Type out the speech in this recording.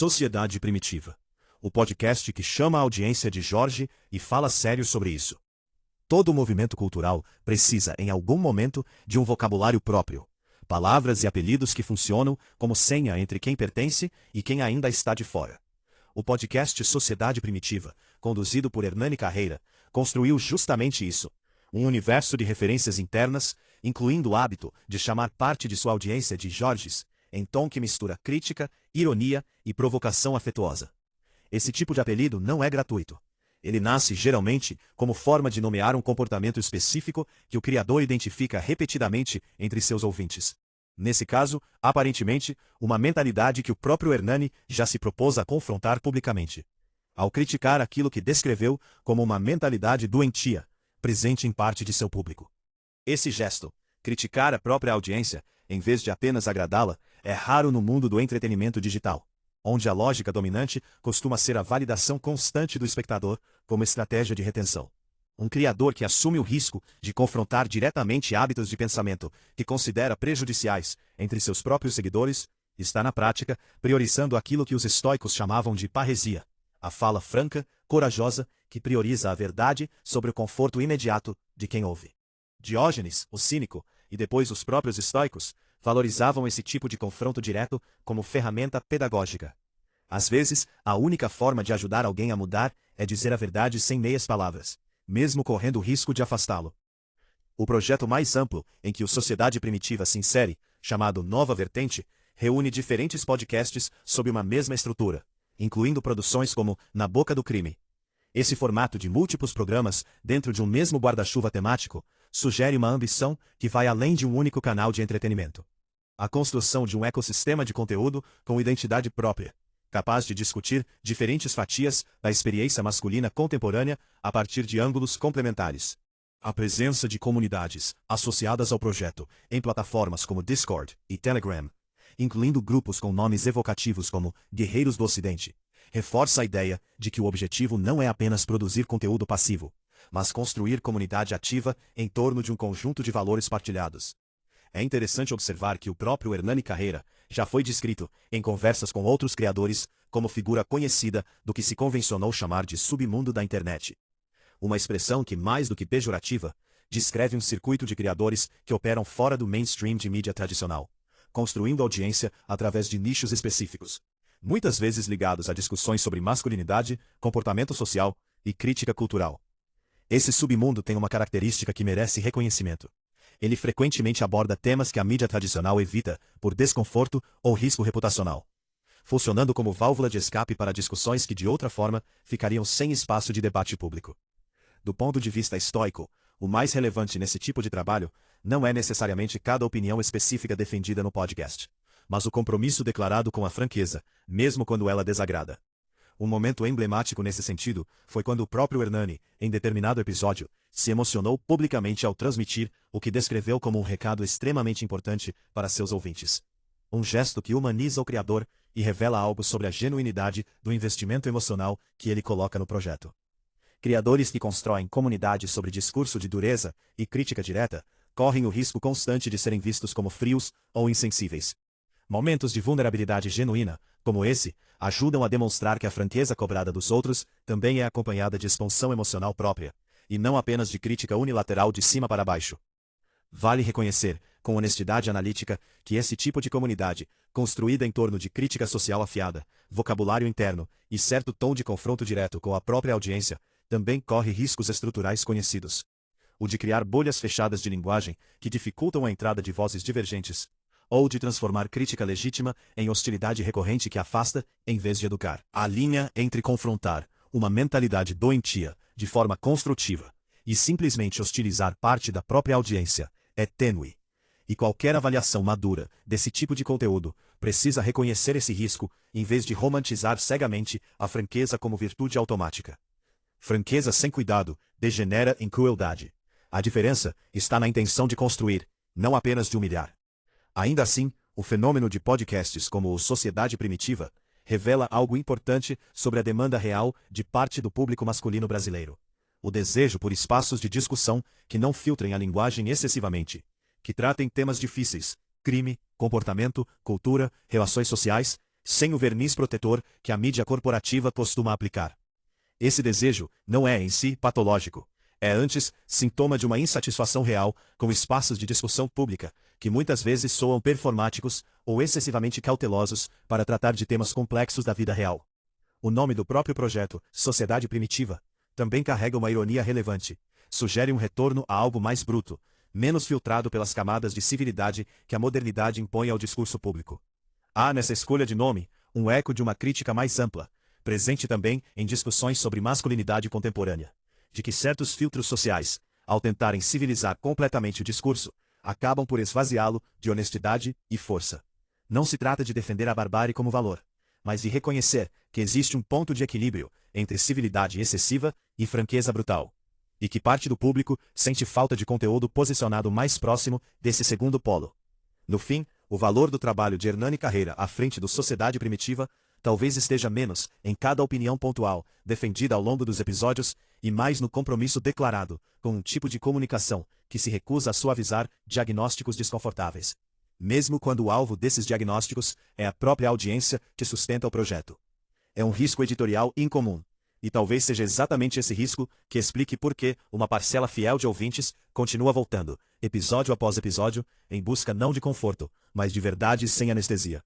Sociedade Primitiva, o podcast que chama a audiência de Jorge e fala sério sobre isso. Todo movimento cultural precisa, em algum momento, de um vocabulário próprio, palavras e apelidos que funcionam como senha entre quem pertence e quem ainda está de fora. O podcast Sociedade Primitiva, conduzido por Hernani Carreira, construiu justamente isso, um universo de referências internas, incluindo o hábito de chamar parte de sua audiência de Jorges, em tom que mistura crítica, ironia e provocação afetuosa. Esse tipo de apelido não é gratuito. Ele nasce geralmente como forma de nomear um comportamento específico que o criador identifica repetidamente entre seus ouvintes. Nesse caso, aparentemente, uma mentalidade que o próprio Hernani já se propôs a confrontar publicamente, ao criticar aquilo que descreveu como uma mentalidade doentia, presente em parte de seu público. Esse gesto, criticar a própria audiência, em vez de apenas agradá-la, é raro no mundo do entretenimento digital, onde a lógica dominante costuma ser a validação constante do espectador como estratégia de retenção. Um criador que assume o risco de confrontar diretamente hábitos de pensamento que considera prejudiciais entre seus próprios seguidores, está na prática priorizando aquilo que os estoicos chamavam de parresia, a fala franca, corajosa, que prioriza a verdade sobre o conforto imediato de quem ouve. Diógenes, o cínico, e depois os próprios estoicos, valorizavam esse tipo de confronto direto como ferramenta pedagógica. Às vezes, a única forma de ajudar alguém a mudar é dizer a verdade sem meias palavras, mesmo correndo o risco de afastá-lo. O projeto mais amplo em que o Sociedade Primitiva se insere, chamado Nova Vertente, reúne diferentes podcasts sob uma mesma estrutura, incluindo produções como Na Boca do Crime. Esse formato de múltiplos programas dentro de um mesmo guarda-chuva temático sugere uma ambição que vai além de um único canal de entretenimento. A construção de um ecossistema de conteúdo com identidade própria, capaz de discutir diferentes fatias da experiência masculina contemporânea a partir de ângulos complementares. A presença de comunidades associadas ao projeto em plataformas como Discord e Telegram, incluindo grupos com nomes evocativos como Guerreiros do Ocidente, reforça a ideia de que o objetivo não é apenas produzir conteúdo passivo, mas construir comunidade ativa em torno de um conjunto de valores partilhados. É interessante observar que o próprio Hernani Carreira já foi descrito, em conversas com outros criadores, como figura conhecida do que se convencionou chamar de submundo da internet. Uma expressão que, mais do que pejorativa, descreve um circuito de criadores que operam fora do mainstream de mídia tradicional, construindo audiência através de nichos específicos, muitas vezes ligados a discussões sobre masculinidade, comportamento social e crítica cultural. Esse submundo tem uma característica que merece reconhecimento. Ele frequentemente aborda temas que a mídia tradicional evita por desconforto ou risco reputacional, funcionando como válvula de escape para discussões que de outra forma ficariam sem espaço de debate público. Do ponto de vista estoico, o mais relevante nesse tipo de trabalho não é necessariamente cada opinião específica defendida no podcast, mas o compromisso declarado com a franqueza, mesmo quando ela desagrada. Um momento emblemático nesse sentido foi quando o próprio Hernani, em determinado episódio, se emocionou publicamente ao transmitir o que descreveu como um recado extremamente importante para seus ouvintes. Um gesto que humaniza o criador e revela algo sobre a genuinidade do investimento emocional que ele coloca no projeto. Criadores que constroem comunidades sobre discurso de dureza e crítica direta correm o risco constante de serem vistos como frios ou insensíveis. Momentos de vulnerabilidade genuína, como esse, ajudam a demonstrar que a franqueza cobrada dos outros também é acompanhada de expansão emocional própria, e não apenas de crítica unilateral de cima para baixo. Vale reconhecer, com honestidade analítica, que esse tipo de comunidade, construída em torno de crítica social afiada, vocabulário interno e certo tom de confronto direto com a própria audiência, também corre riscos estruturais conhecidos. O de criar bolhas fechadas de linguagem que dificultam a entrada de vozes divergentes, ou de transformar crítica legítima em hostilidade recorrente que afasta, em vez de educar. A linha entre confrontar uma mentalidade doentia de forma construtiva e simplesmente hostilizar parte da própria audiência é tênue. E qualquer avaliação madura desse tipo de conteúdo precisa reconhecer esse risco, em vez de romantizar cegamente a franqueza como virtude automática. Franqueza sem cuidado degenera em crueldade. A diferença está na intenção de construir, não apenas de humilhar. Ainda assim, o fenômeno de podcasts como o Sociedade Primitiva revela algo importante sobre a demanda real de parte do público masculino brasileiro. O desejo por espaços de discussão que não filtrem a linguagem excessivamente, que tratem temas difíceis, crime, comportamento, cultura, relações sociais, sem o verniz protetor que a mídia corporativa costuma aplicar. Esse desejo não é, em si, patológico. É antes sintoma de uma insatisfação real com espaços de discussão pública, que muitas vezes soam performáticos ou excessivamente cautelosos para tratar de temas complexos da vida real. O nome do próprio projeto, Sociedade Primitiva, também carrega uma ironia relevante. Sugere um retorno a algo mais bruto, menos filtrado pelas camadas de civilidade que a modernidade impõe ao discurso público. Há nessa escolha de nome um eco de uma crítica mais ampla, presente também em discussões sobre masculinidade contemporânea, de que certos filtros sociais, ao tentarem civilizar completamente o discurso, acabam por esvaziá-lo de honestidade e força. Não se trata de defender a barbárie como valor, mas de reconhecer que existe um ponto de equilíbrio entre civilidade excessiva e franqueza brutal, e que parte do público sente falta de conteúdo posicionado mais próximo desse segundo polo. No fim, o valor do trabalho de Hernani Carreira à frente do Sociedade Primitiva talvez esteja menos em cada opinião pontual defendida ao longo dos episódios e mais no compromisso declarado com um tipo de comunicação que se recusa a suavizar diagnósticos desconfortáveis, mesmo quando o alvo desses diagnósticos é a própria audiência que sustenta o projeto. É um risco editorial incomum, e talvez seja exatamente esse risco que explique por que uma parcela fiel de ouvintes continua voltando, episódio após episódio, em busca não de conforto, mas de verdade sem anestesia.